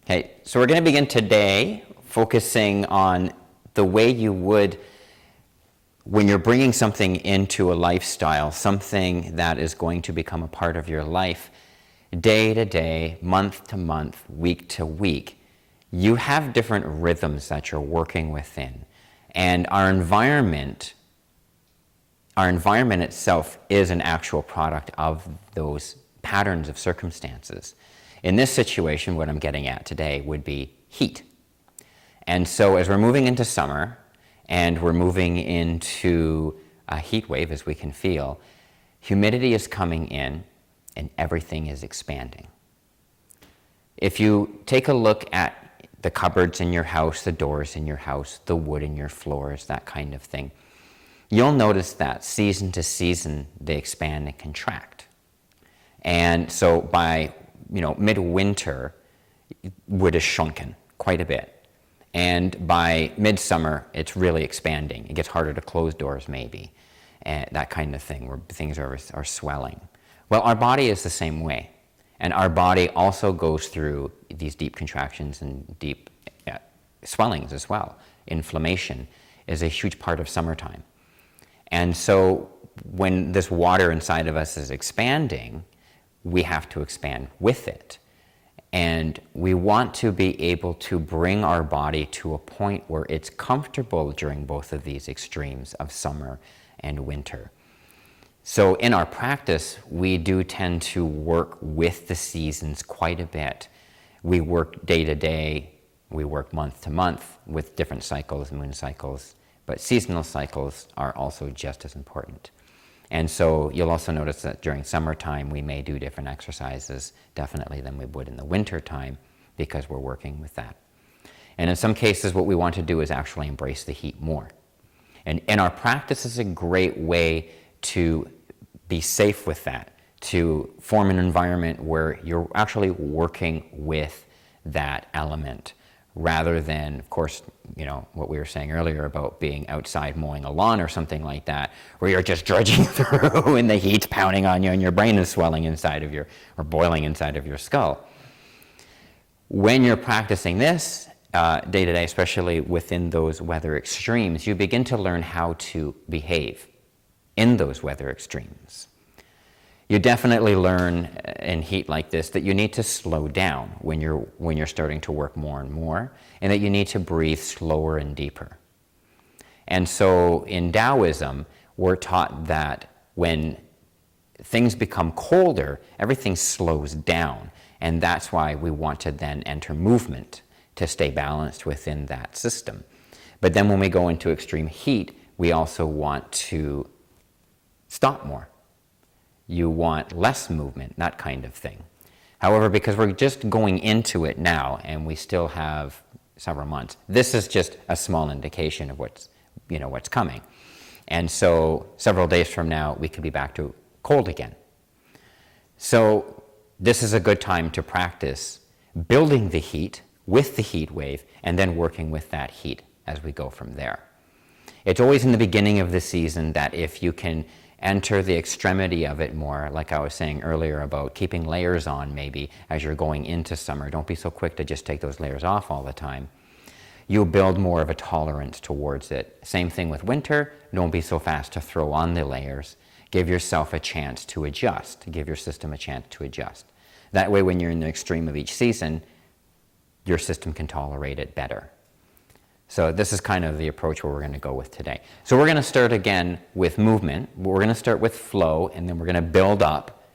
Okay, so we're going to begin today focusing on the way you would, when you're bringing something into a lifestyle, something that is going to become a part of your life, day to day, month to month, week to week, you have different rhythms that you're working within. And our environment itself is an actual product of those patterns of circumstances. In this situation, what I'm getting at today would be heat. And so as we're moving into summer and we're moving into a heat wave, as we can feel, humidity is coming in and everything is expanding. If you take a look at the cupboards in your house, the doors in your house, the wood in your floors, that kind of thing, you'll notice that season to season they expand and contract. And so by midwinter, wood is shrunken quite a bit. And by midsummer, it's really expanding. It gets harder to close doors maybe, and that kind of thing, where things are swelling. Well, our body is the same way. And our body also goes through these deep contractions and deep swellings as well. Inflammation is a huge part of summertime. And so when this water inside of us is expanding, we have to expand with it. And we want to be able to bring our body to a point where it's comfortable during both of these extremes of summer and winter. So in our practice, we do tend to work with the seasons quite a bit. We work day to day, we work month to month with different cycles, moon cycles, but seasonal cycles are also just as important. And so you'll also notice that during summertime, we may do different exercises, definitely than we would in the winter time, because we're working with that. And in some cases, what we want to do is actually embrace the heat more. And in our practice is a great way to be safe with that, to form an environment where you're actually working with that element, rather than, of course, what we were saying earlier about being outside mowing a lawn or something like that, where you're just drudging through and the heat's pounding on you and your brain is swelling inside of or boiling inside of your skull. When you're practicing this day to day, especially within those weather extremes, you begin to learn how to behave in those weather extremes. You definitely learn in heat like this that you need to slow down when you're starting to work more and more, and that you need to breathe slower and deeper. And so in Taoism, we're taught that when things become colder, everything slows down, and that's why we want to then enter movement to stay balanced within that system. But then when we go into extreme heat, we also want to stop more. You want less movement, that kind of thing. However, because we're just going into it now and we still have several months, this is just a small indication of what's coming. And so several days from now, we could be back to cold again. So this is a good time to practice building the heat with the heat wave and then working with that heat as we go from there. It's always in the beginning of the season that if you can enter the extremity of it more, like I was saying earlier about keeping layers on maybe as you're going into summer. Don't be so quick to just take those layers off all the time. You'll build more of a tolerance towards it. Same thing with winter. Don't be so fast to throw on the layers. Give yourself a chance to adjust. Give your system a chance to adjust. That way when you're in the extreme of each season, your system can tolerate it better. So this is kind of the approach where we're going to go with today. So we're going to start again with movement. We're going to start with flow, and then we're going to build up.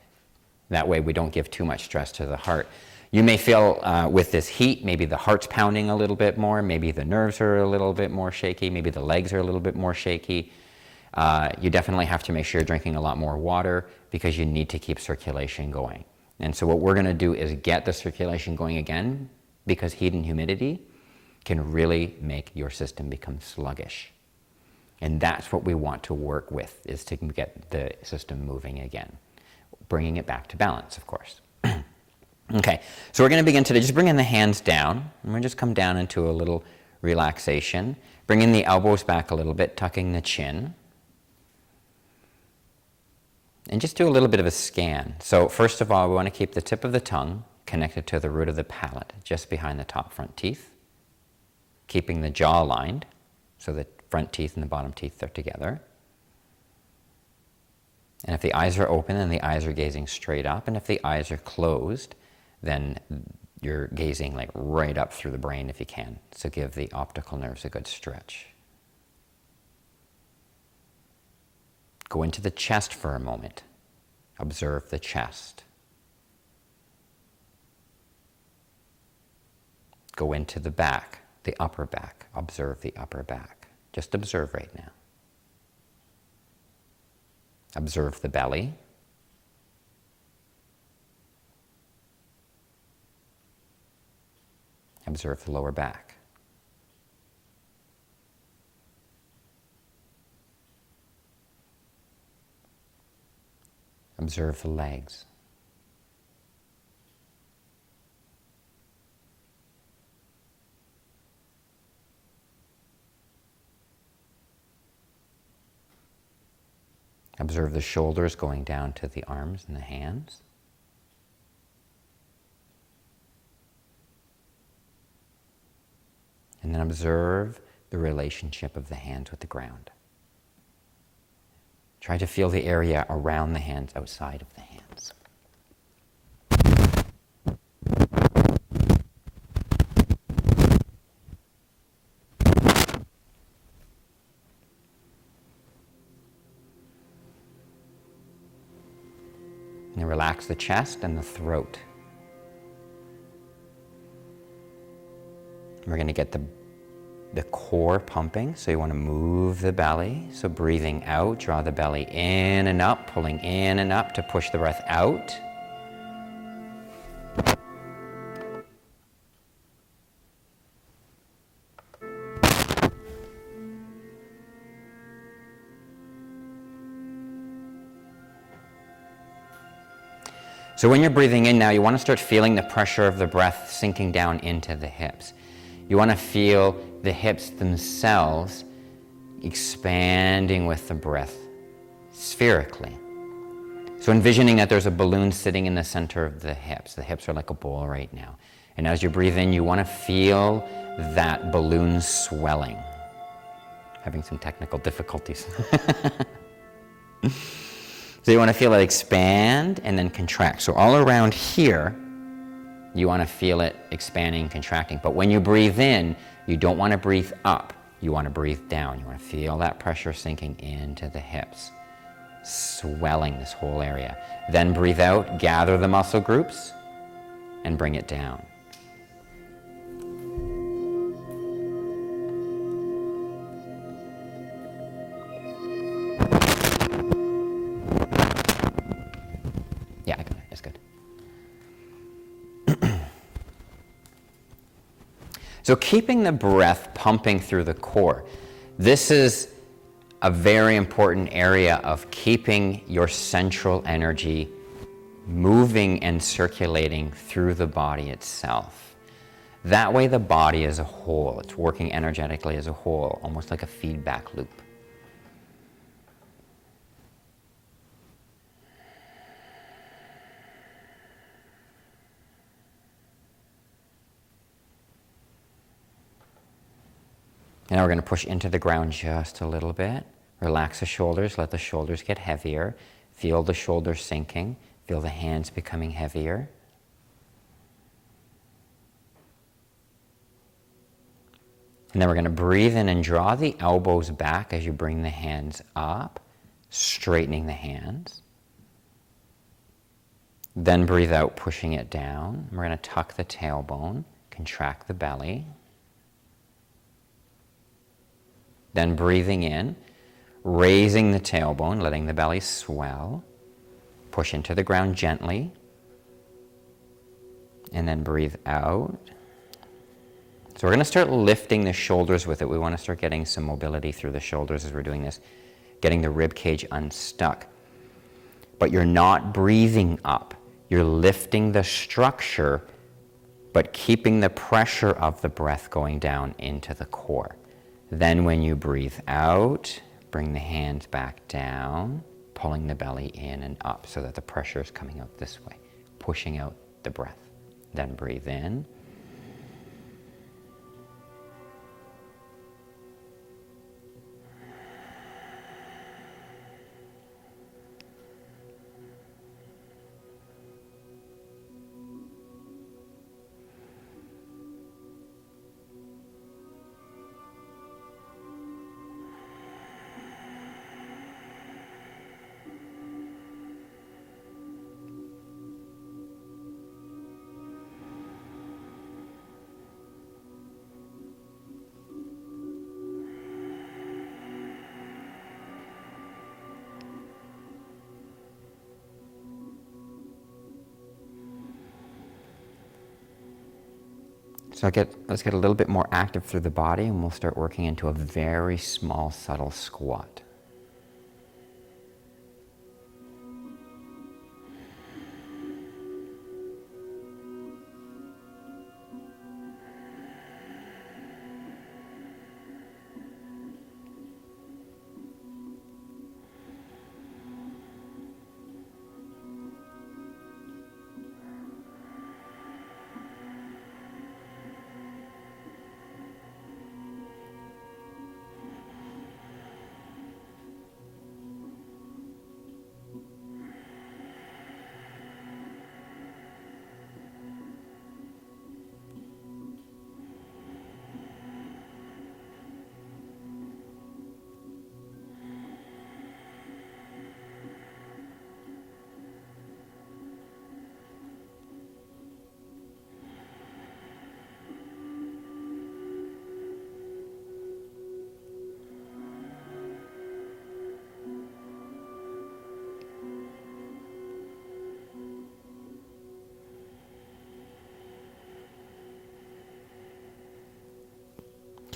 That way we don't give too much stress to the heart. You may feel with this heat, maybe the heart's pounding a little bit more, maybe the nerves are a little bit more shaky, maybe the legs are a little bit more shaky. You definitely have to make sure you're drinking a lot more water because you need to keep circulation going. And so what we're going to do is get the circulation going again, because heat and humidity can really make your system become sluggish. And that's what we want to work with, is to get the system moving again, bringing it back to balance, of course. Okay, so we're going to begin today just bringing the hands down. And we'll just come down into a little relaxation, bringing the elbows back a little bit, tucking the chin. And just do a little bit of a scan. So first of all, we want to keep the tip of the tongue connected to the root of the palate, just behind the top front teeth, keeping the jaw aligned so the front teeth and the bottom teeth are together. And if the eyes are open, then the eyes are gazing straight up. And if the eyes are closed, then you're gazing like right up through the brain if you can. So give the optical nerves a good stretch. Go into the chest for a moment. Observe the chest. Go into the back, the upper back. Observe the upper back. Just observe right now. Observe the belly. Observe the lower back. Observe the legs. Observe the shoulders going down to the arms and the hands. And then observe the relationship of the hands with the ground. Try to feel the area around the hands, outside of the hands. And then relax the chest and the throat. We're going to get the core pumping, so you want to move the belly. So breathing out, draw the belly in and up, pulling in and up to push the breath out. So when you're breathing in now, you want to start feeling the pressure of the breath sinking down into the hips. You want to feel the hips themselves expanding with the breath spherically. So envisioning that there's a balloon sitting in the center of the hips. The hips are like a bowl right now. And as you breathe in, you want to feel that balloon swelling. Having some technical difficulties. So you want to feel it expand and then contract. So all around here, you want to feel it expanding, contracting. But when you breathe in, you don't want to breathe up. You want to breathe down. You want to feel that pressure sinking into the hips, swelling this whole area. Then breathe out, gather the muscle groups, and bring it down. Yeah, I got it. That's good. So keeping the breath pumping through the core, this is a very important area of keeping your central energy moving and circulating through the body itself. That way the body as a whole, it's working energetically as a whole, almost like a feedback loop. Now we're going to push into the ground just a little bit. Relax the shoulders, let the shoulders get heavier. Feel the shoulders sinking, feel the hands becoming heavier. And then we're going to breathe in and draw the elbows back as you bring the hands up, straightening the hands. Then breathe out, pushing it down. We're going to tuck the tailbone, contract the belly. Then breathing in, raising the tailbone, letting the belly swell. Push into the ground gently. And then breathe out. So we're going to start lifting the shoulders with it. We want to start getting some mobility through the shoulders as we're doing this, getting the rib cage unstuck. But you're not breathing up. You're lifting the structure, but keeping the pressure of the breath going down into the core. Then when you breathe out, bring the hands back down, pulling the belly in and up so that the pressure is coming out this way, pushing out the breath. Then breathe in. So let's get a little bit more active through the body, and we'll start working into a very small, subtle squat.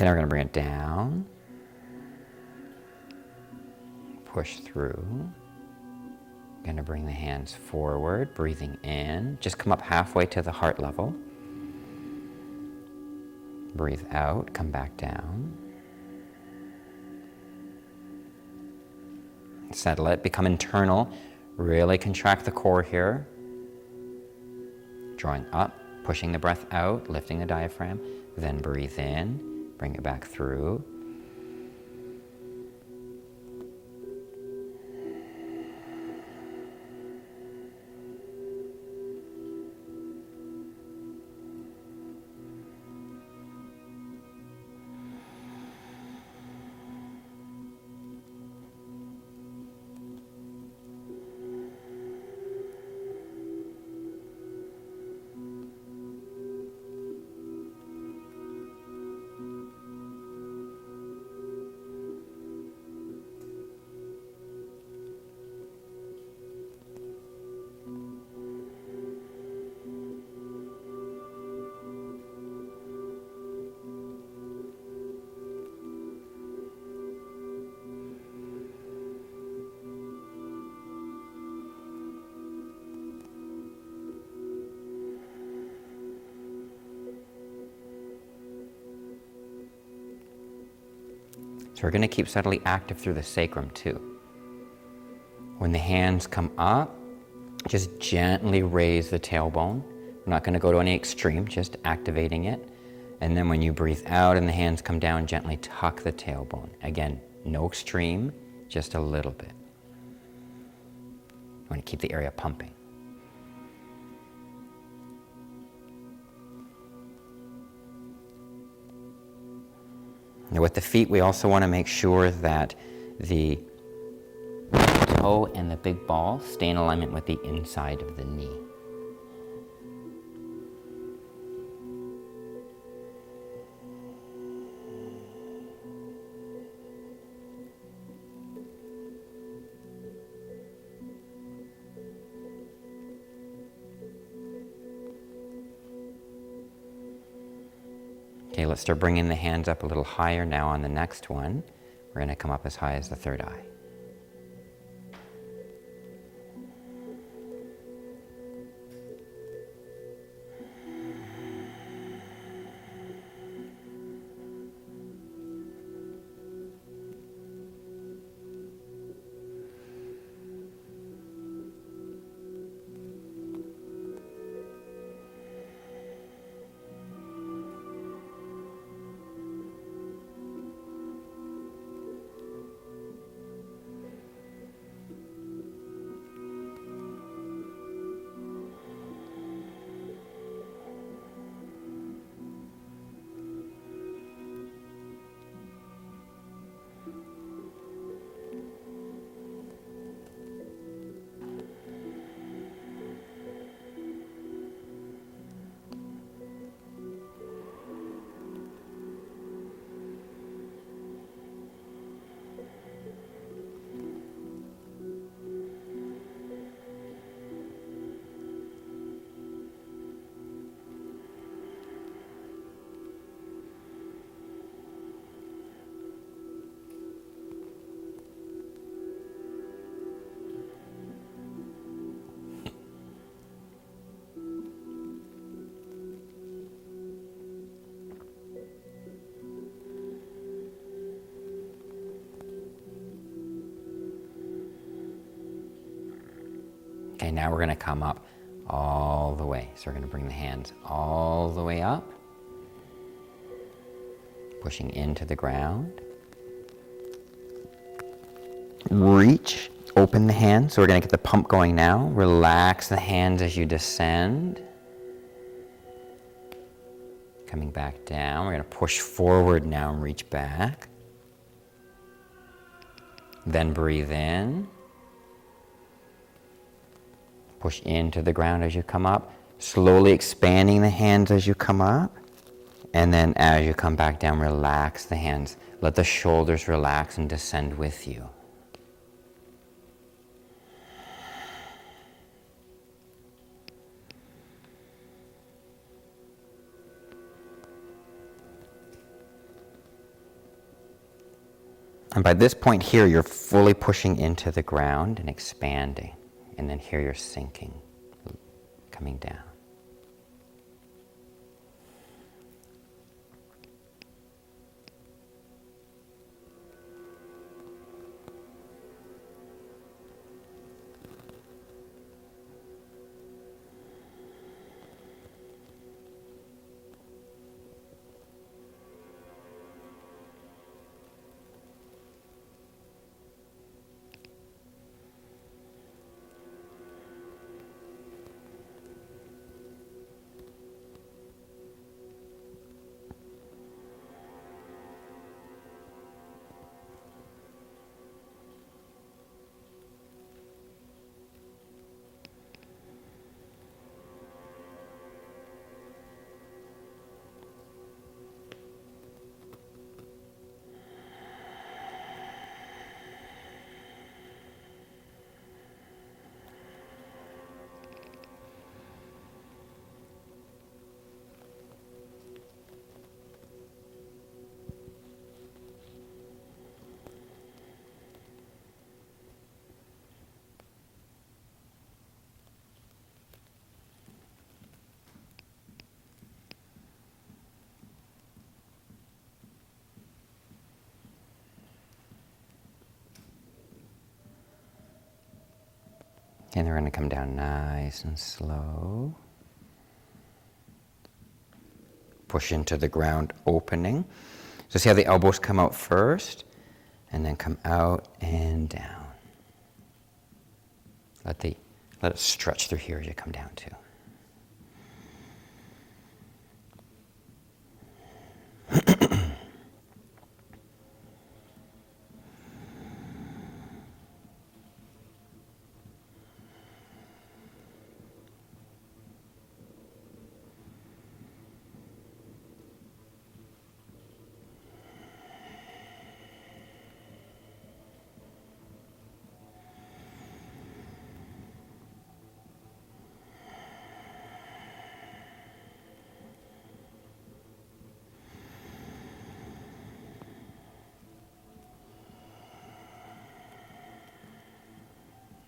Okay, now we're going to bring it down. Push through. Going to bring the hands forward, breathing in. Just come up halfway to the heart level. Breathe out, come back down. Settle it, become internal. Really contract the core here. Drawing up, pushing the breath out, lifting the diaphragm. Then breathe in, bring it back through. So we're going to keep subtly active through the sacrum too. When the hands come up, just gently raise the tailbone. We're not going to go to any extreme, just activating it. And then when you breathe out and the hands come down, gently tuck the tailbone. Again, no extreme, just a little bit. You want to keep the area pumping. Now with the feet, we also want to make sure that the toe and the big ball stay in alignment with the inside of the knee. Okay, let's start bringing the hands up a little higher now on the next one. We're going to come up as high as the third eye. Okay, now we're going to come up all the way. So we're going to bring the hands all the way up, pushing into the ground. Reach, open the hands. So we're going to get the pump going now. Relax the hands as you descend. Coming back down. We're going to push forward now and reach back. Then breathe in. Push into the ground as you come up. Slowly expanding the hands as you come up. And then as you come back down, relax the hands. Let the shoulders relax and descend with you. And by this point here, you're fully pushing into the ground and expanding. And then here you're sinking, coming down. And we're going to come down nice and slow. Push into the ground, opening. So see how the elbows come out first, and then come out and down. Let it stretch through here as you come down too.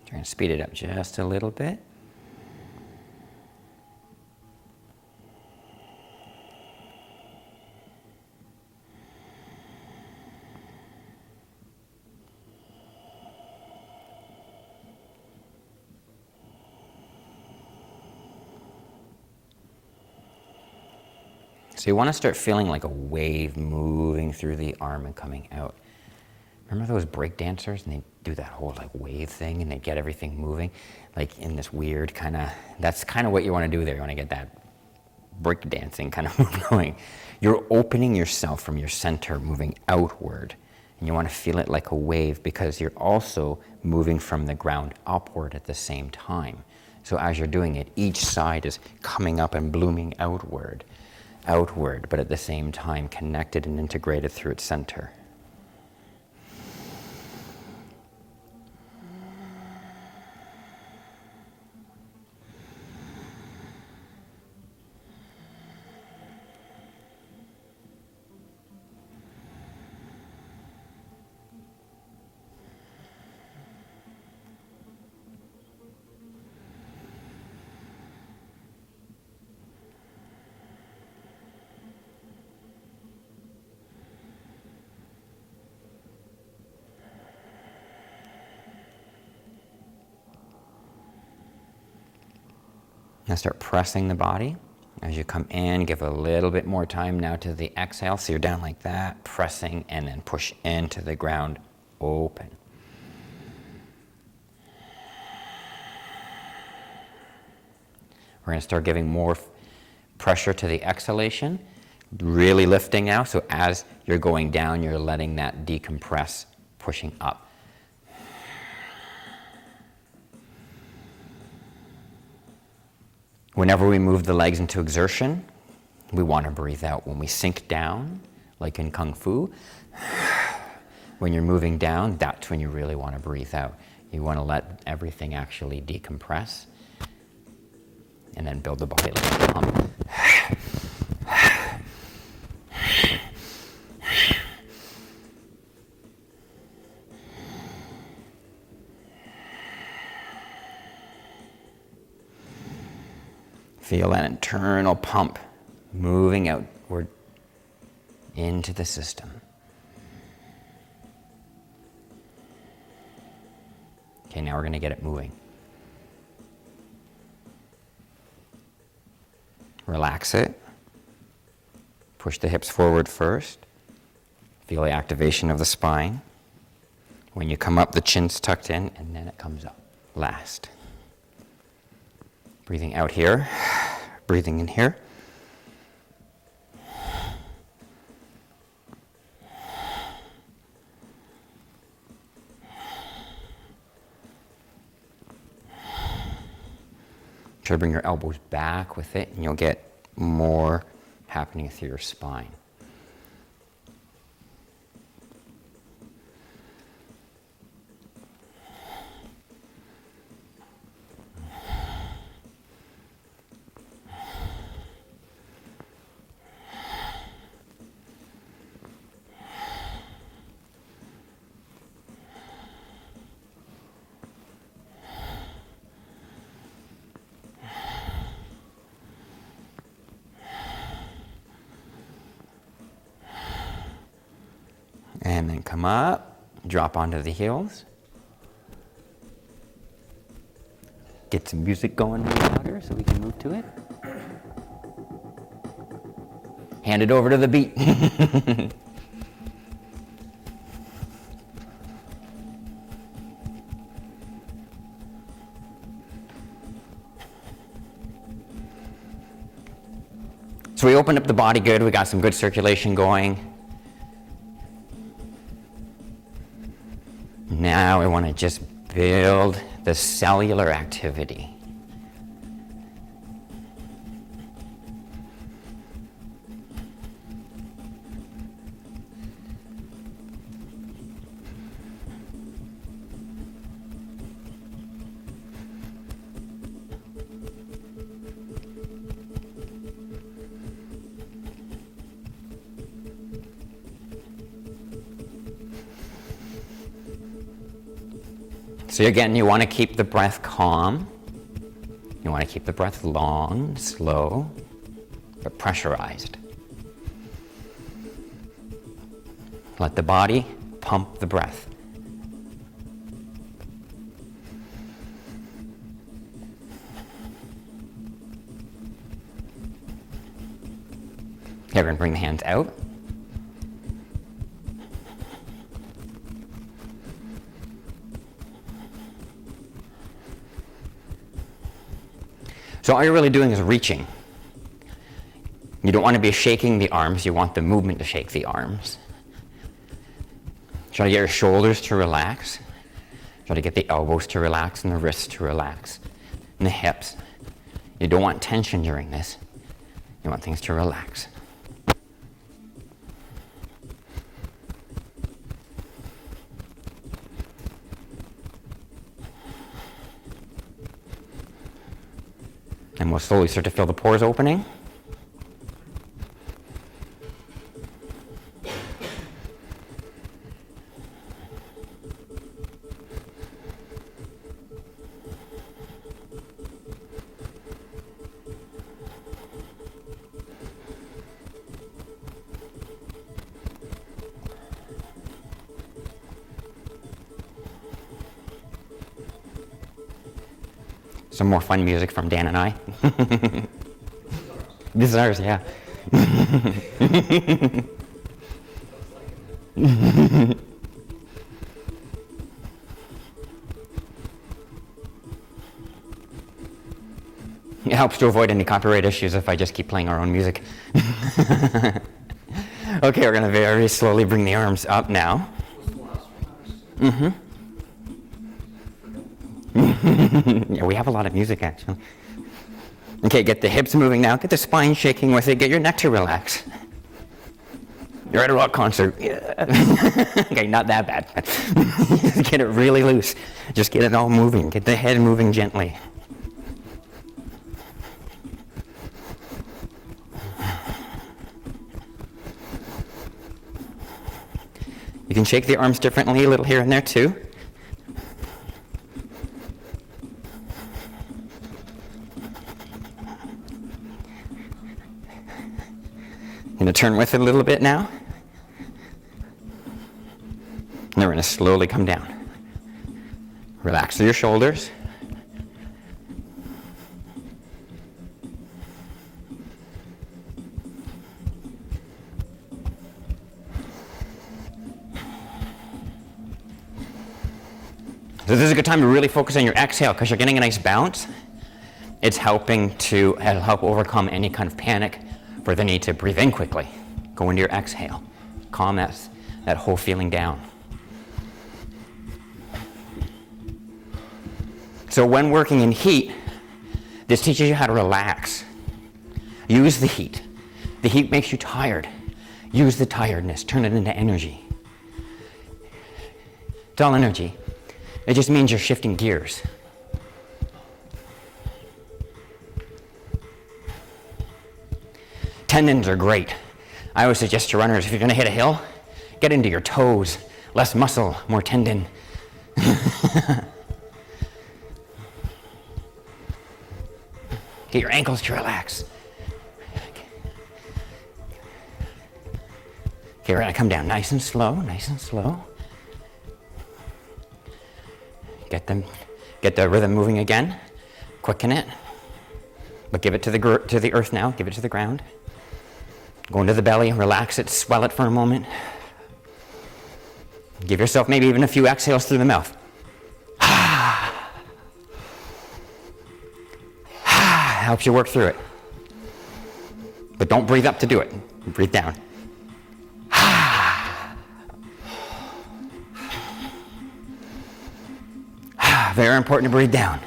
Try and speed it up just a little bit. So you want to start feeling like a wave moving through the arm and coming out. Remember those break dancers, and they do that whole like wave thing, and they get everything moving, like in this weird kind of. That's kind of what you want to do there. You want to get that break dancing kind of going. You're opening yourself from your center, moving outward, and you want to feel it like a wave because you're also moving from the ground upward at the same time. So as you're doing it, each side is coming up and blooming outward, but at the same time connected and integrated through its center. Now start pressing the body. As you come in, give a little bit more time now to the exhale. So you're down like that, pressing, and then push into the ground, open. We're going to start giving more pressure to the exhalation, really lifting now. So as you're going down, you're letting that decompress, pushing up. Whenever we move the legs into exertion, we want to breathe out. When we sink down, like in Kung Fu, when you're moving down, that's when you really want to breathe out. You want to let everything actually decompress and then build the body like a pump. Feel an internal pump moving outward into the system. Okay, now we're going to get it moving. Relax it. Push the hips forward first. Feel the activation of the spine. When you come up, the chin's tucked in, and then it comes up last. Breathing out here, breathing in here. Try to bring your elbows back with it, and you'll get more happening through your spine. And then come up, drop onto the heels. Get some music going louder so we can move to it. Hand it over to the beat. So we opened up the body good, we got some good circulation going. Now we want to just build the cellular activity. So again, you want to keep the breath calm. You want to keep the breath long, slow, but pressurized. Let the body pump the breath. Okay, we're going to bring the hands out. So all you're really doing is reaching. You don't want to be shaking the arms, you want the movement to shake the arms. Try to get your shoulders to relax. Try to get the elbows to relax and the wrists to relax. And the hips. You don't want tension during this. You want things to relax. And we'll slowly start to feel the pores opening. Some more fun music from Dan and I. This is ours, yeah. It helps to avoid any copyright issues if I just keep playing our own music. Okay, we're going to very slowly bring the arms up now. Mm-hmm. Yeah, we have a lot of music, actually. Okay, get the hips moving now. Get the spine shaking with it. Get your neck to relax. You're at a rock concert. Yeah. Okay, not that bad. Get it really loose. Just get it all moving. Get the head moving gently. You can shake the arms differently, a little here and there too. Going to turn with it a little bit now. And then we're going to slowly come down. Relax through your shoulders. So this is a good time to really focus on your exhale because you're getting a nice bounce. It's helping to help overcome any kind of panic for the need to breathe in quickly. Go into your exhale. Calm that whole feeling down. So when working in heat, this teaches you how to relax. Use the heat. The heat makes you tired. Use the tiredness. Turn it into energy. It's all energy. It just means you're shifting gears. Tendons are great. I always suggest to runners, if you're going to hit a hill, get into your toes. Less muscle, more tendon. Get your ankles to relax. Okay, we're going to come down nice and slow, nice and slow. Get the rhythm moving again. Quicken it. But give it to the earth now. Give it to the ground. Go into the belly, relax it, swell it for a moment. Give yourself maybe even a few exhales through the mouth. Helps you work through it. But don't breathe up to do it. Breathe down. Very important to breathe down.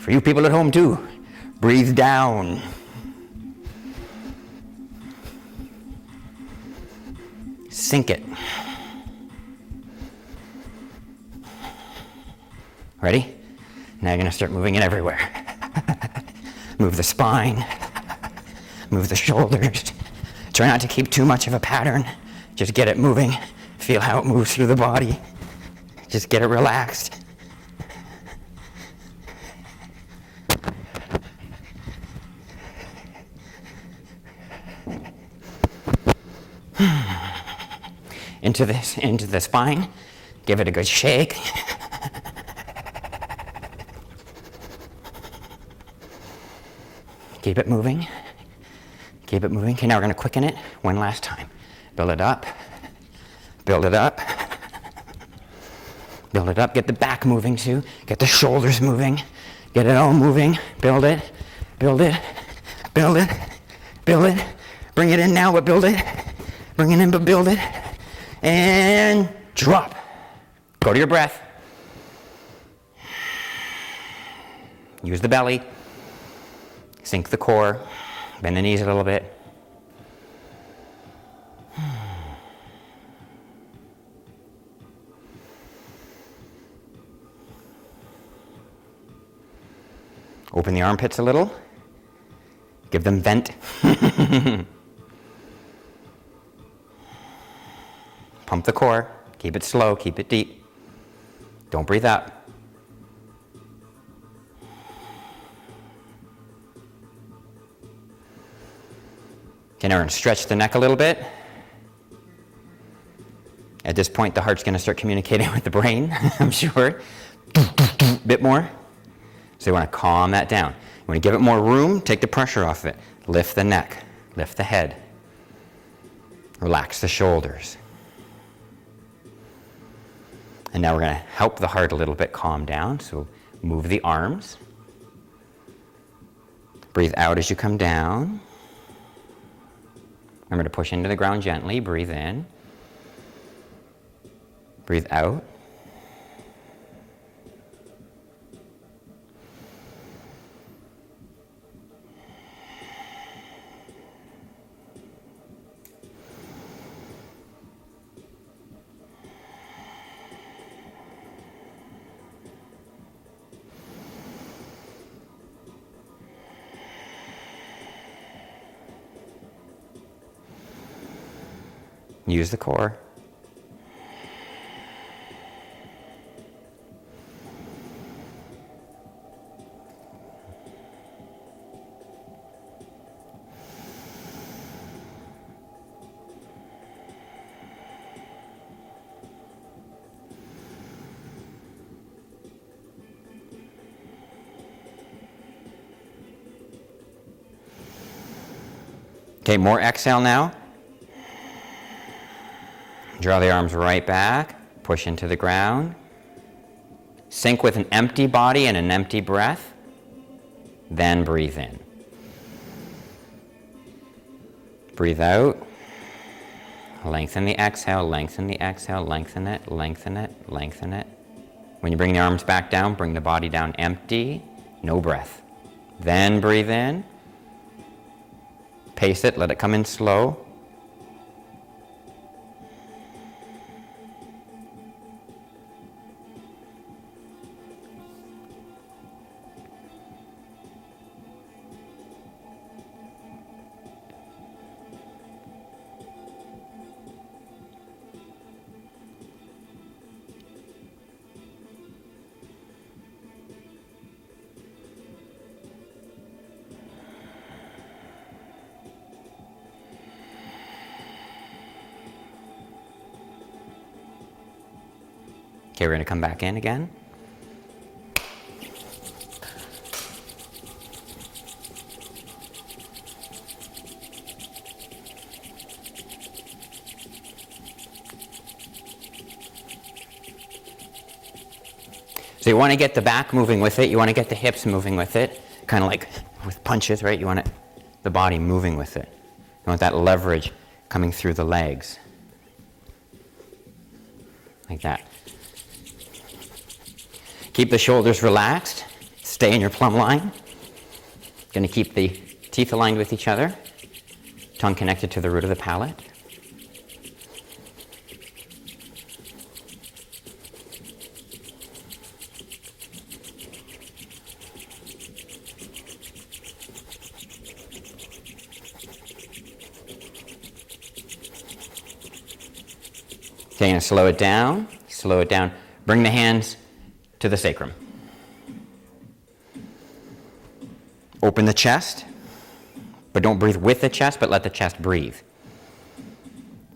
For you people at home too, breathe down. Sink it. Ready? Now you're going to start moving it everywhere. Move the spine. Move the shoulders. Try not to keep too much of a pattern. Just get it moving. Feel how it moves through the body. Just get it relaxed. Into the spine. Give it a good shake. Keep it moving. Keep it moving. Okay, now we're going to quicken it one last time. Build it up. Build it up. Build it up. Get the back moving too. Get the shoulders moving. Get it all moving. Build it. Build it. Build it. Build it. Bring it in now, but build it. Bring it in, but build it. And drop. Go to your breath. Use the belly. Sink the core. Bend the knees a little bit. Open the armpits a little. Give them vent. Pump the core. Keep it slow. Keep it deep. Don't breathe out. Okay, now we're going to stretch the neck a little bit. At this point, the heart's going to start communicating with the brain, I'm sure. Bit more. So you want to calm that down. You want to give it more room, take the pressure off it. Lift the neck, lift the head. Relax the shoulders. And now we're going to help the heart a little bit calm down. So move the arms. Breathe out as you come down. Remember to push into the ground gently. Breathe in. Breathe out. Use the core. Okay, more exhale now. Draw the arms right back, push into the ground. Sink with an empty body and an empty breath. Then breathe in. Breathe out. Lengthen the exhale, lengthen the exhale, lengthen it, lengthen it, lengthen it. When you bring the arms back down, bring the body down empty, no breath. Then breathe in. Pace it, let it come in slow. Okay, we're going to come back in again. So you want to get the back moving with it. You want to get the hips moving with it. Kind of like with punches, right? You want the body moving with it. You want that leverage coming through the legs. Like that. Keep the shoulders relaxed. Stay in your plumb line. Going to keep the teeth aligned with each other. Tongue connected to the root of the palate. Okay, going to slow it down. Slow it down. Bring the hands to the sacrum. Open the chest, but don't breathe with the chest, but let the chest breathe.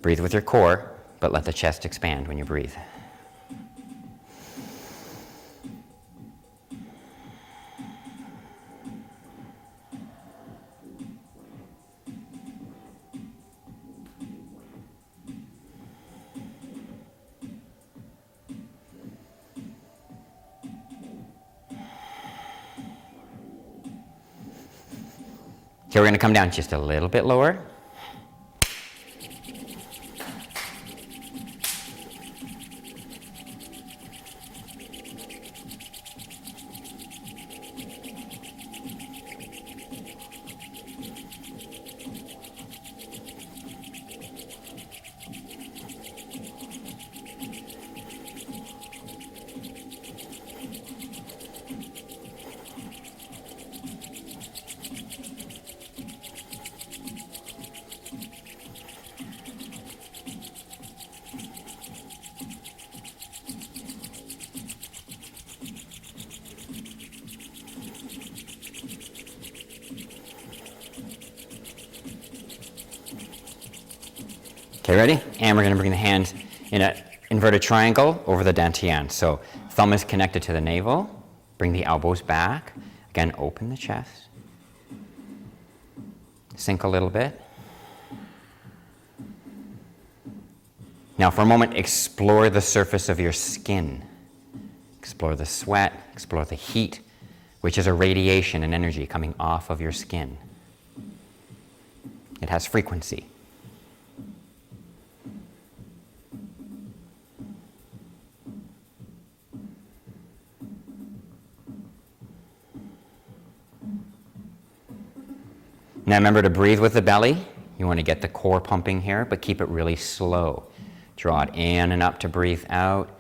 Breathe with your core, but let the chest expand when you breathe. Okay, we're going to come down just a little bit lower. Okay, ready? And we're going to bring the hands in an inverted triangle over the dantian. So thumb is connected to the navel, Bring the elbows back. Again, open the chest. Sink a little bit. Now for a moment, explore the surface of your skin. Explore the sweat, explore the heat, which is a radiation and energy coming off of your skin. It has frequency. Now remember to breathe with the belly. You want to get the core pumping here, but keep it really slow. Draw it in and up to breathe out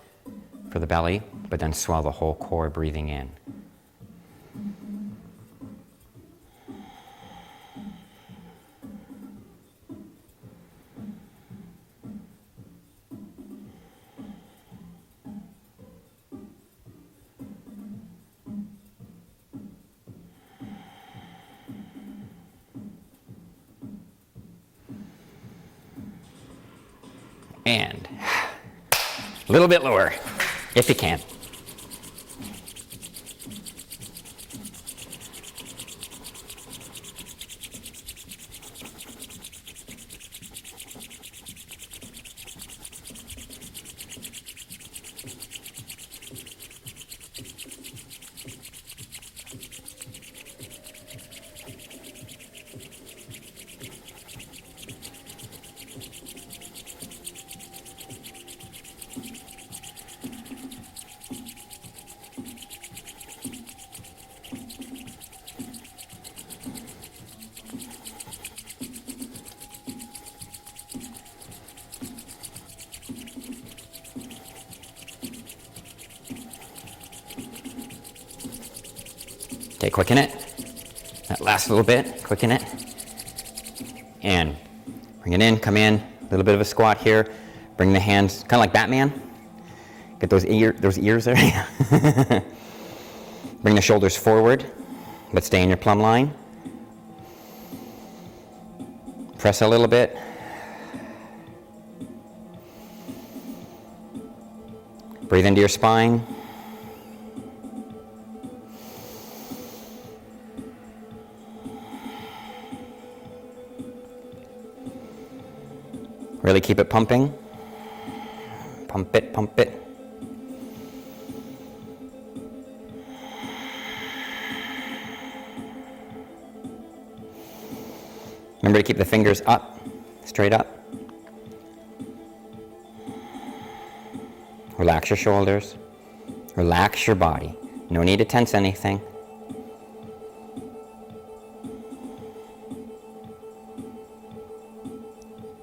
for the belly, but then swell the whole core breathing in. And a little bit lower, if you can. Okay, quicken it. That last little bit, quicken it. And bring it in, come in, a little bit of a squat here. Bring the hands, kind of like Batman. Get those ears there. Bring the shoulders forward, but stay in your plumb line. Press a little bit. Breathe into your spine. Really keep it pumping. Pump it, pump it. Remember to keep the fingers up, straight up. Relax your shoulders. Relax your body. No need to tense anything.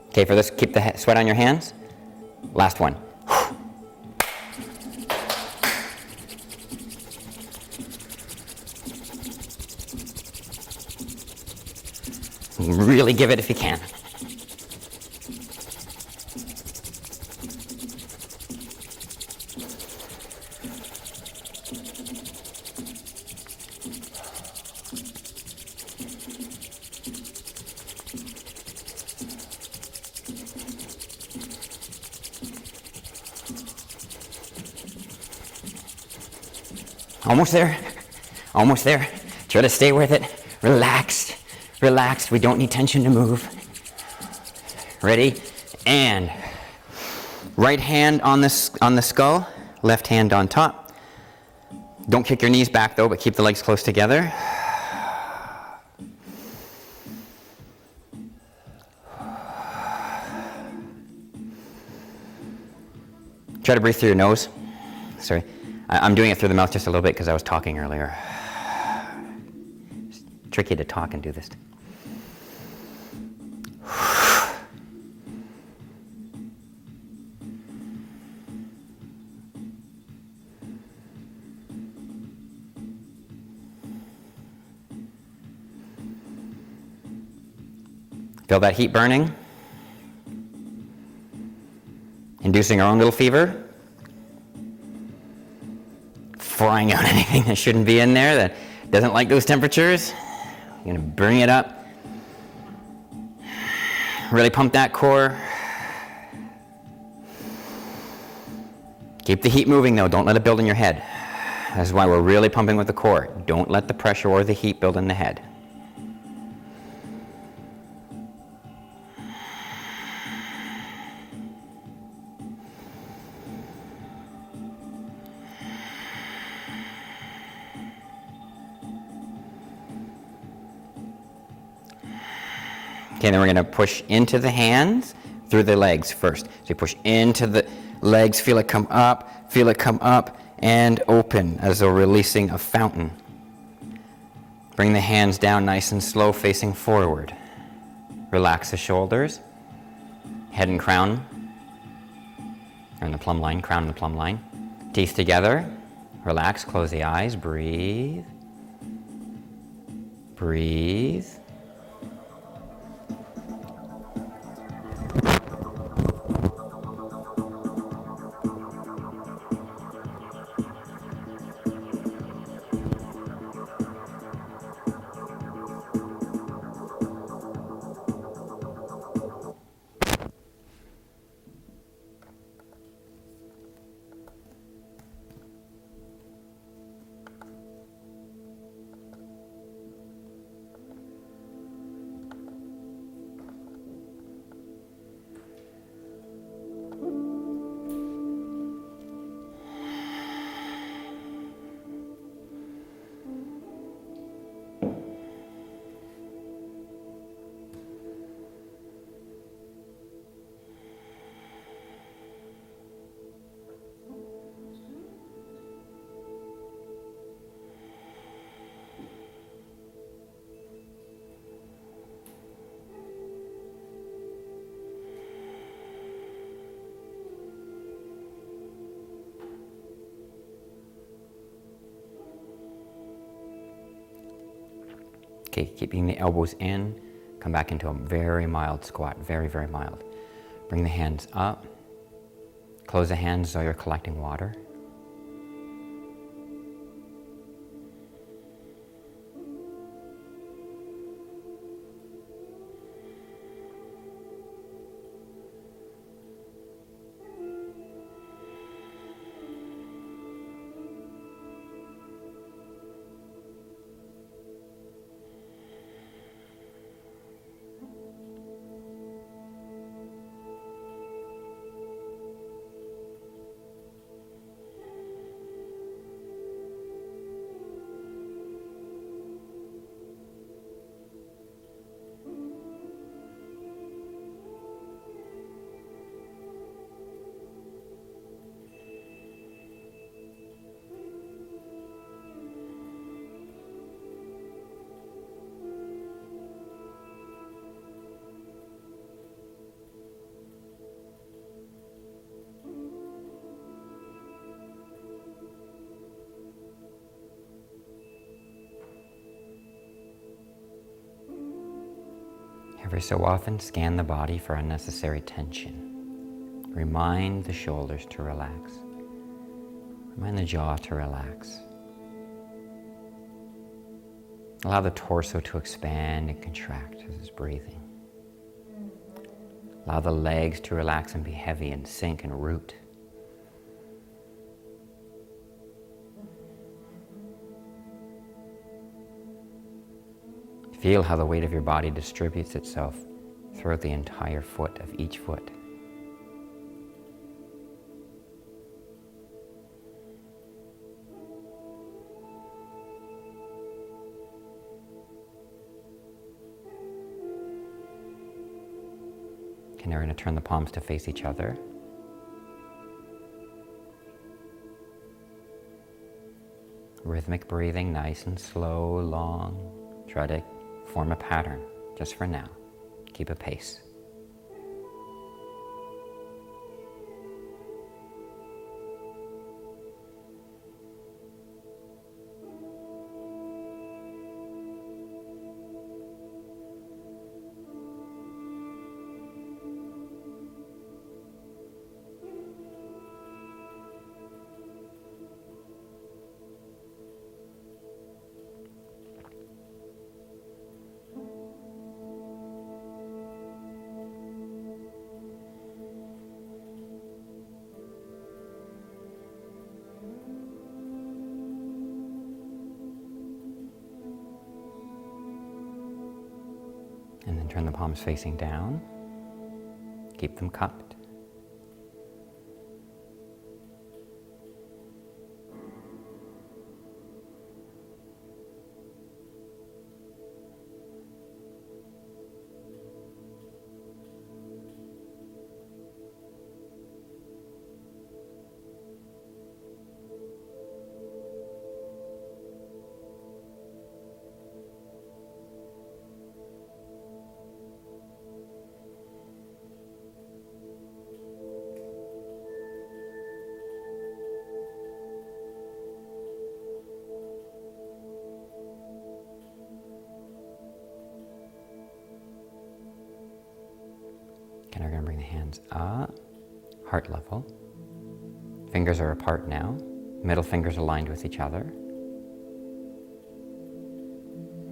Okay, for this, keep the sweat on your hands. Last one. Really give it if you can. Almost there, almost there. Try to stay with it. Relaxed, relaxed. We don't need tension to move. Ready? And right hand on the skull, left hand on top. Don't kick your knees back though, but keep the legs close together. Try to breathe through your nose. Sorry. I'm doing it through the mouth just a little bit because I was talking earlier. It's tricky to talk and do this. Feel that heat burning? Inducing our own little fever? Frying out anything that shouldn't be in there, that doesn't like those temperatures. You're gonna bring it up. Really pump that core. Keep the heat moving though, don't let it build in your head. That's why we're really pumping with the core. Don't let the pressure or the heat build in the head. Okay, then we're going to push into the hands through the legs first. So you push into the legs, feel it come up, and open as though releasing a fountain. Bring the hands down nice and slow, facing forward. Relax the shoulders, head and crown, or in the plumb line, crown and the plumb line. Teeth together, relax, close the eyes, breathe. Breathe. Okay, keeping the elbows in, come back into a very mild squat, very, very mild. Bring the hands up, close the hands as though you're collecting water. Every so often, scan the body for unnecessary tension. Remind the shoulders to relax. Remind the jaw to relax. Allow the torso to expand and contract as it's breathing. Allow the legs to relax and be heavy and sink and root. Feel how the weight of your body distributes itself throughout the entire foot of each foot. Okay, now we're going to turn the palms to face each other. Rhythmic breathing, nice and slow, long. Try to form a pattern, just for now. Keep a pace. Turn the palms facing down. Keep them cupped. And we're going to bring the hands up, heart level. Fingers are apart now. Middle fingers aligned with each other.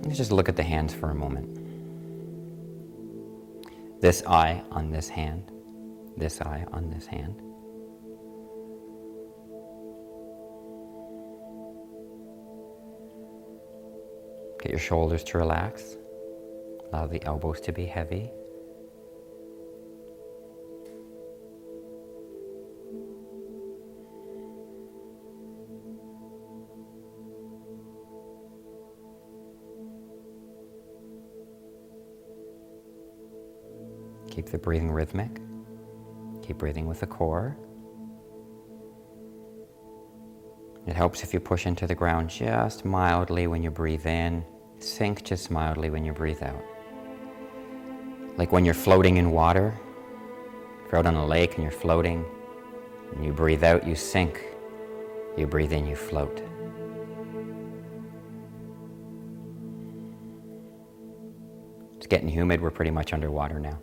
Let's just look at the hands for a moment. This eye on this hand. This eye on this hand. Get your shoulders to relax. Allow the elbows to be heavy. Keep the breathing rhythmic. Keep breathing with the core. It helps if you push into the ground just mildly when you breathe in. Sink just mildly when you breathe out. Like when you're floating in water. If you're out on a lake and you're floating, and you breathe out, you sink. You breathe in, you float. It's getting humid, we're pretty much underwater now.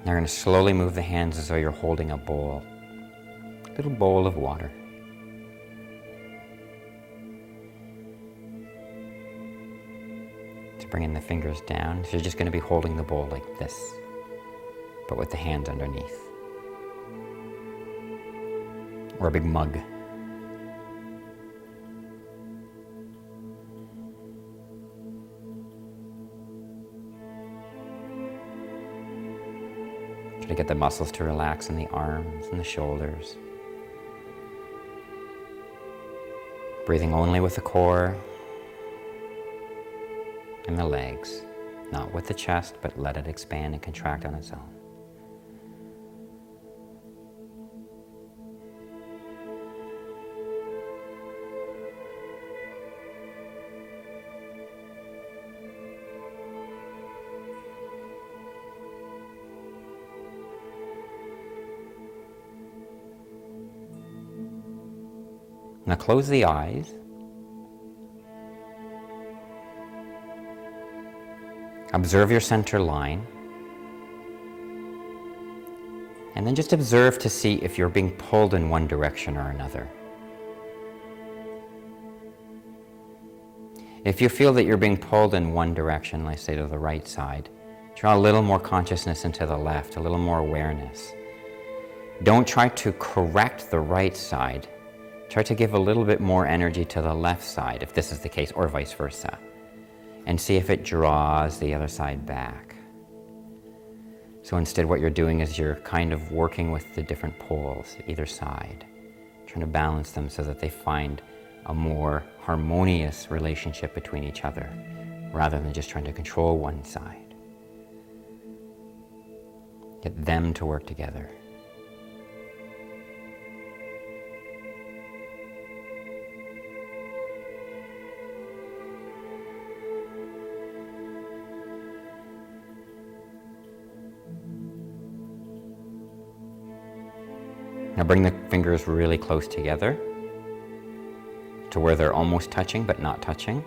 Now you're going to slowly move the hands as though you're holding a bowl. A little bowl of water. To bring in the fingers down. So you're just going to be holding the bowl like this, but with the hands underneath. Or a big mug. Try to get the muscles to relax in the arms and the shoulders. Breathing only with the core and the legs, not with the chest, but let it expand and contract on its own. Now close the eyes. Observe your center line. And then just observe to see if you're being pulled in one direction or another. If you feel that you're being pulled in one direction, let's say to the right side, draw a little more consciousness into the left, a little more awareness. Don't try to correct the right side. Try to give a little bit more energy to the left side, if this is the case, or vice versa. And see if it draws the other side back. So instead what you're doing is you're kind of working with the different poles, either side, trying to balance them so that they find a more harmonious relationship between each other, rather than just trying to control one side. Get them to work together. Now bring the fingers really close together to where they're almost touching but not touching.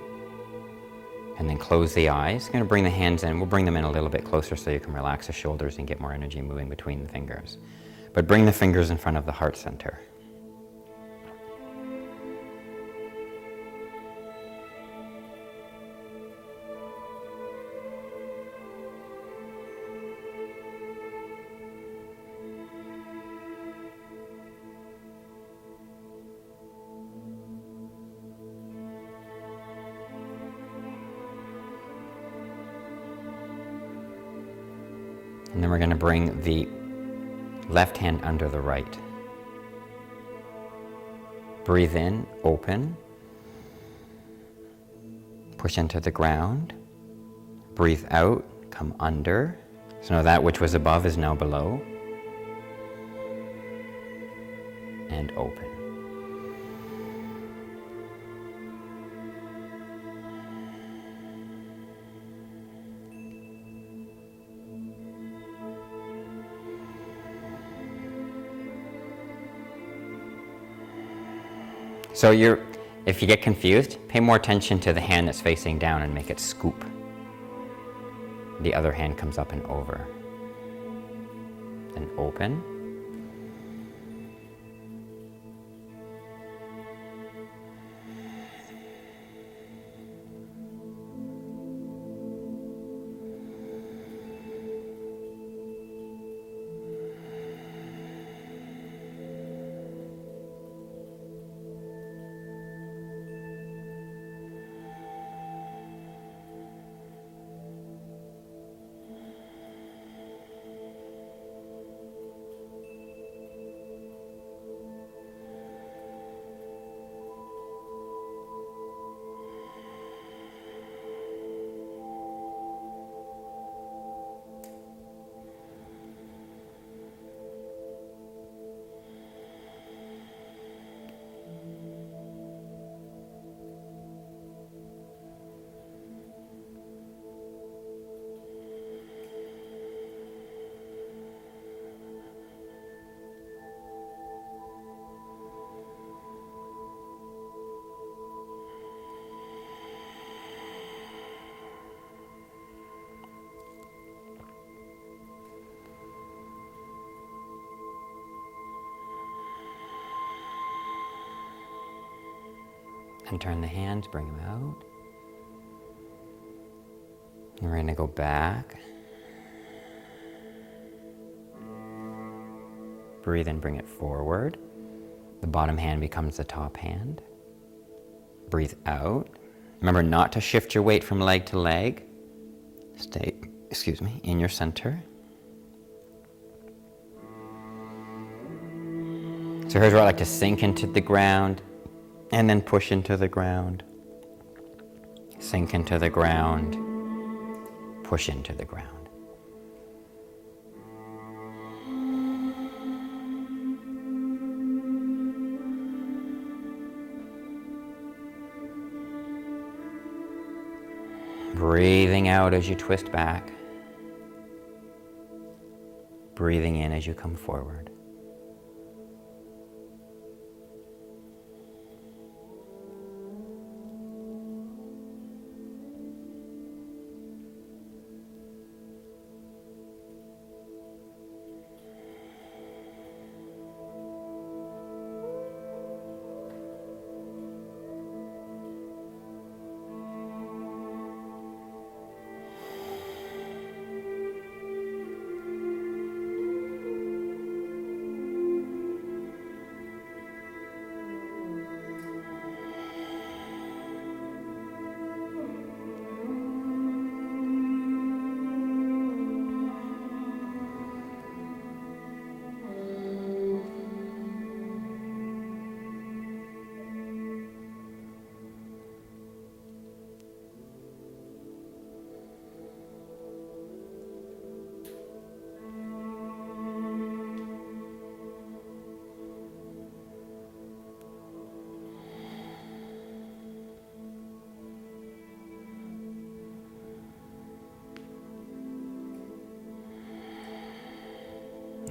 And then close the eyes. I'm going to bring the hands in. We'll bring them in a little bit closer so you can relax the shoulders and get more energy moving between the fingers. But bring the fingers in front of the heart center. And then we're going to bring the left hand under the right. Breathe in, open. Push into the ground. Breathe out, come under. So now that which was above is now below. And open. So if you get confused, pay more attention to the hand that's facing down and make it scoop. The other hand comes up and over. And open. And turn the hands, bring them out. And we're going to go back. Breathe in, bring it forward. The bottom hand becomes the top hand. Breathe out. Remember not to shift your weight from leg to leg. Stay, in your center. So here's where I like to sink into the ground and then push into the ground. Sink into the ground, push into the ground. Breathing out as you twist back. Breathing in as you come forward.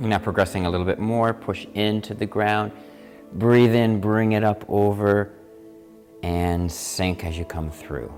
Now progressing a little bit more, push into the ground, breathe in, bring it up over, and sink as you come through.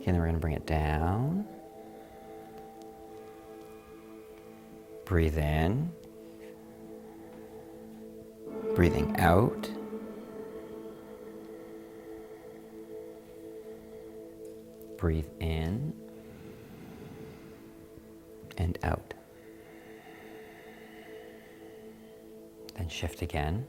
And then we're going to bring it down. Breathe in. Breathing out. Breathe in and out. Then shift again.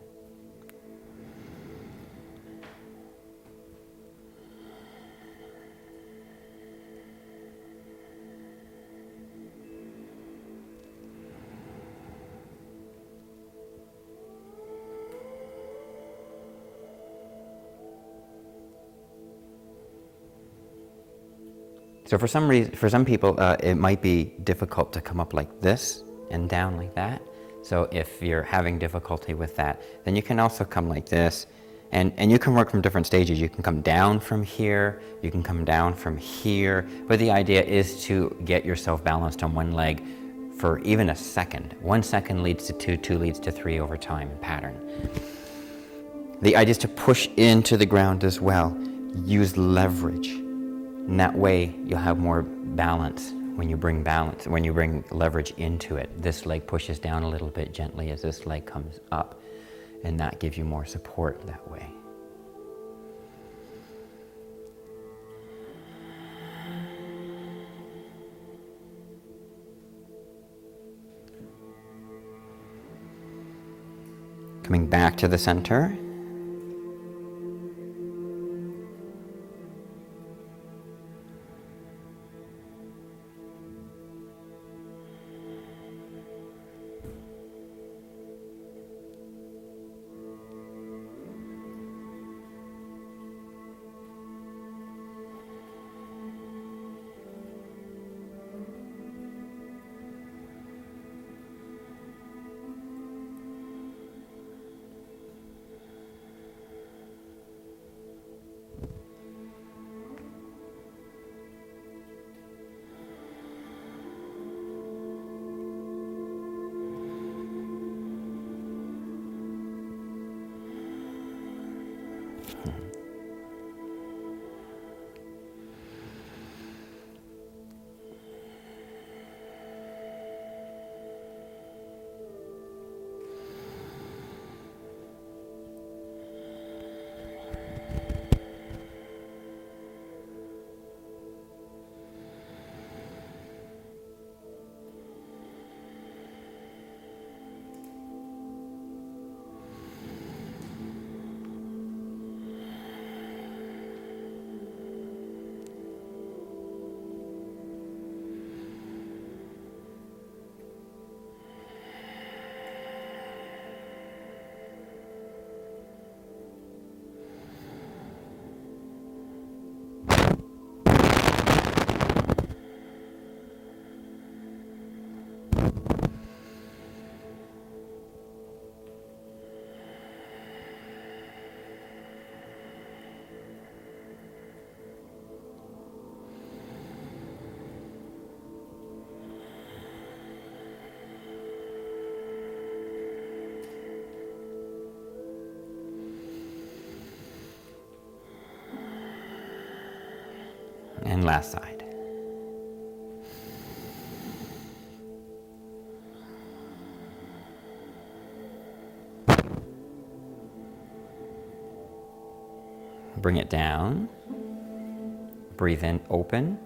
So for some people, it might be difficult to come up like this and down like that. So if you're having difficulty with that, then you can also come like this, and you can work from different stages. You can come down from here, you can come down from here, but the idea is to get yourself balanced on one leg for even a second. 1 second leads to 2, 2 leads to 3 over time in pattern. The idea is to push into the ground as well. Use leverage. And that way you'll have more balance when you bring leverage into it. This leg pushes down a little bit gently as this leg comes up, and that gives you more support that way. Coming back to the center. And last side. Bring it down. Breathe in, open.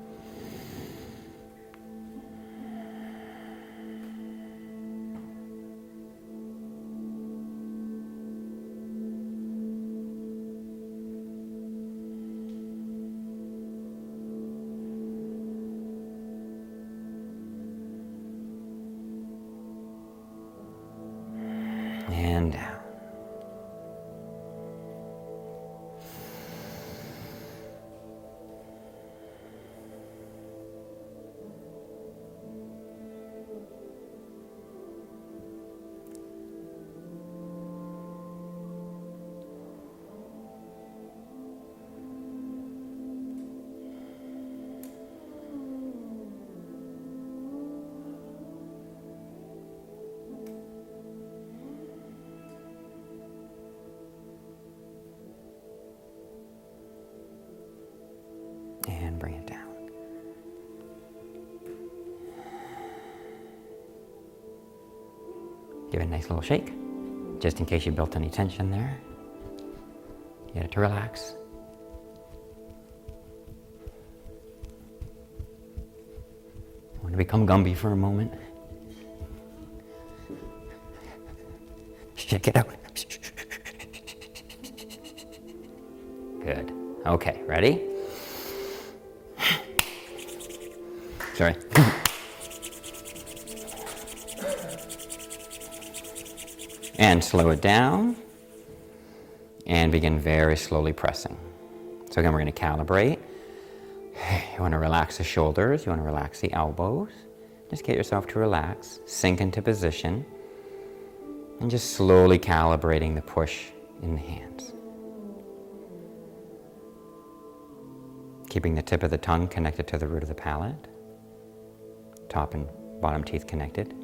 And down. And bring it down. Give it a nice little shake, just in case you built any tension there. Get it to relax. Want to become Gumby for a moment? Shake it out. Good. Okay, ready? Sorry. And slow it down. And begin very slowly pressing. So again, we're going to calibrate. You want to relax the shoulders. You want to relax the elbows. Just get yourself to relax. Sink into position. And just slowly calibrating the push in the hands. Keeping the tip of the tongue connected to the root of the palate. Top and bottom teeth connected.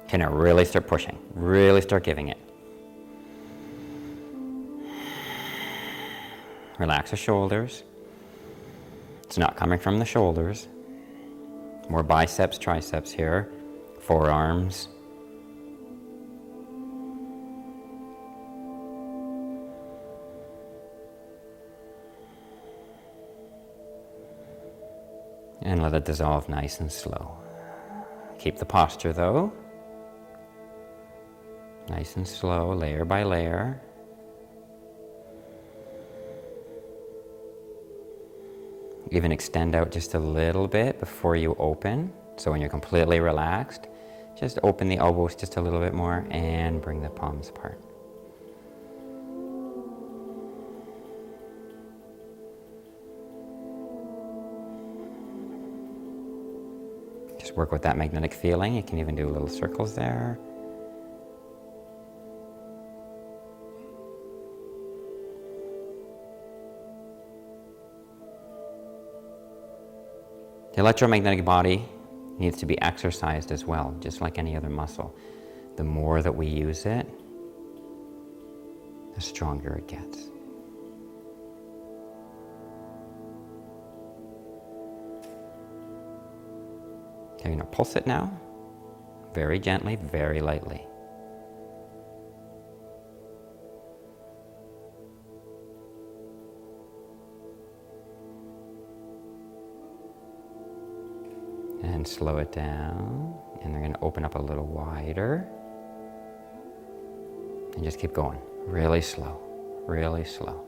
Okay, now really start pushing. Really start giving it. Relax the shoulders. It's not coming from the shoulders. More biceps, triceps here. Forearms. And let it dissolve nice and slow. Keep the posture though. Nice and slow, layer by layer. Even extend out just a little bit before you open. So when you're completely relaxed, just open the elbows just a little bit more and bring the palms apart. Just work with that magnetic feeling. You can even do little circles there. The electromagnetic body needs to be exercised as well, just like any other muscle. The more that we use it, the stronger it gets. Okay, you're going to pulse it now, very gently, very lightly. And slow it down, and they're going to open up a little wider. And just keep going, really slow, really slow.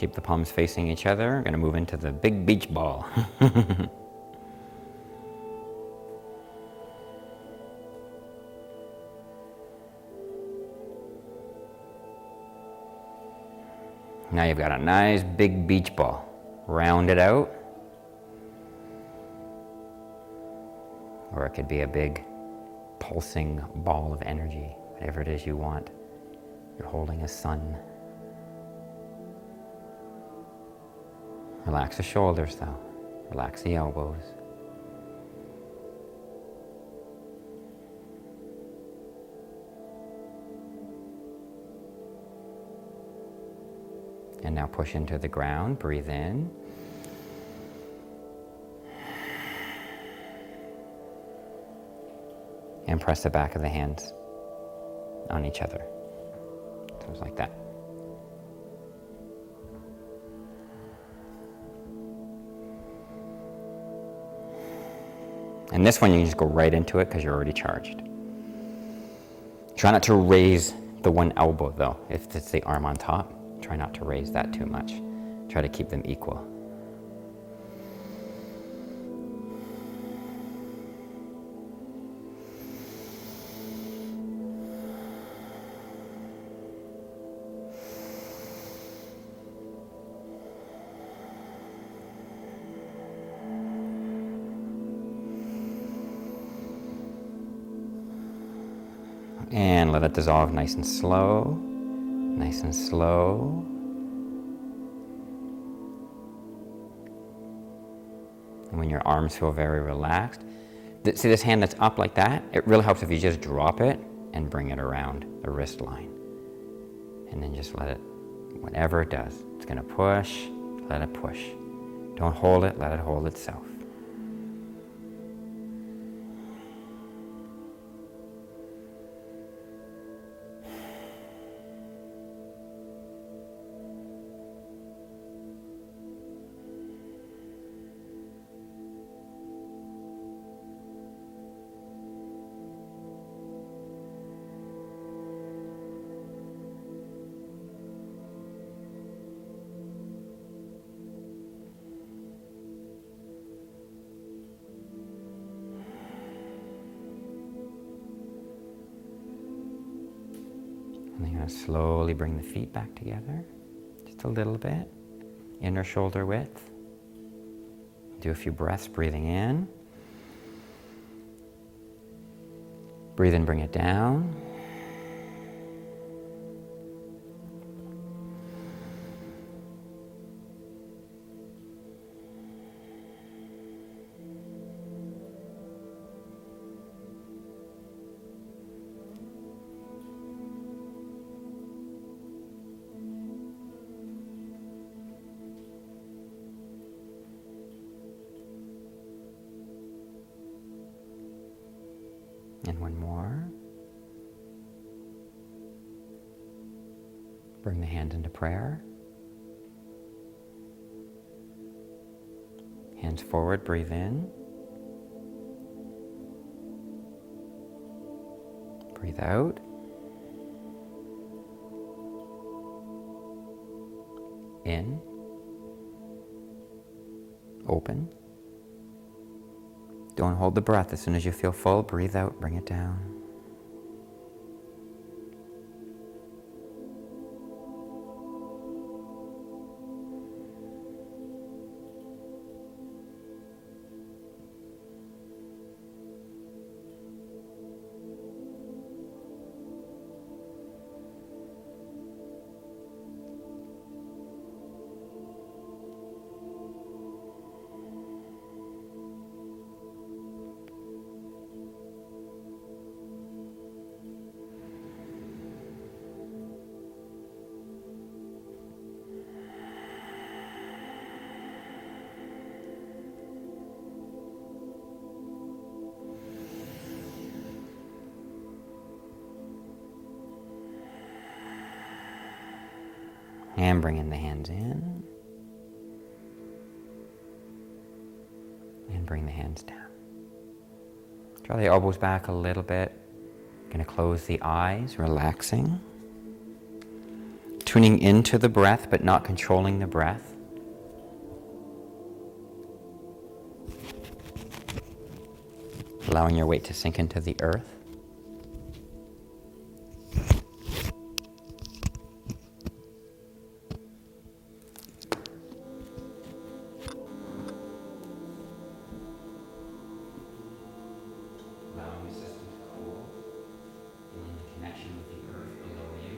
Keep the palms facing each other. We're going to move into the big beach ball. Now you've got a nice big beach ball. Round it out. Or it could be a big pulsing ball of energy, whatever it is you want. You're holding a sun. Relax the shoulders though. Relax the elbows. And now push into the ground, breathe in. And press the back of the hands on each other. So it's like that. And this one you can just go right into it because you're already charged. Try not to raise the one elbow though. If it's the arm on top, try not to raise that too much. Try to keep them equal. And let it dissolve nice and slow, nice and slow. And when your arms feel very relaxed, see this hand that's up like that? It really helps if you just drop it and bring it around the wrist line. And then just let it, whatever it does, it's gonna push, let it push. Don't hold it, let it hold itself. And then you're going to slowly bring the feet back together, just a little bit, inner shoulder width. Do a few breaths, breathing in. Breathe in, bring it down. And one more. Bring the hands into prayer. Hands forward, breathe in. Breathe out. In. Open. Don't hold the breath. As soon as you feel full, breathe out, bring it down. And bringing the hands in. And bring the hands down. Draw the elbows back a little bit. Going to close the eyes, relaxing. tuning into the breath but not controlling the breath. Allowing your weight to sink into the earth. Allowing the system to cool, feeling the connection with the earth below you.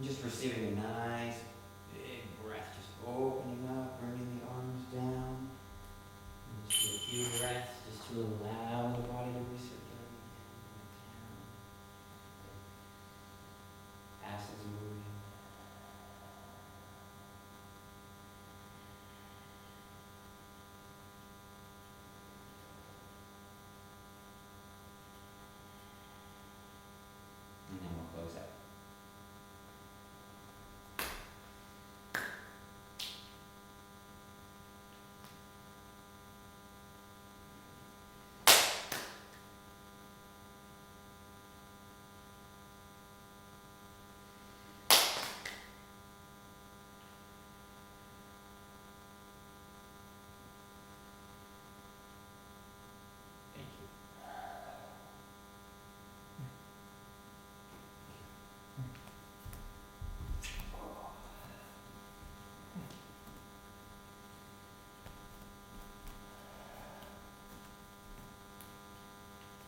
Just receiving a nice big breath, just opening up, bringing the arms down. And just do a few breaths just to allow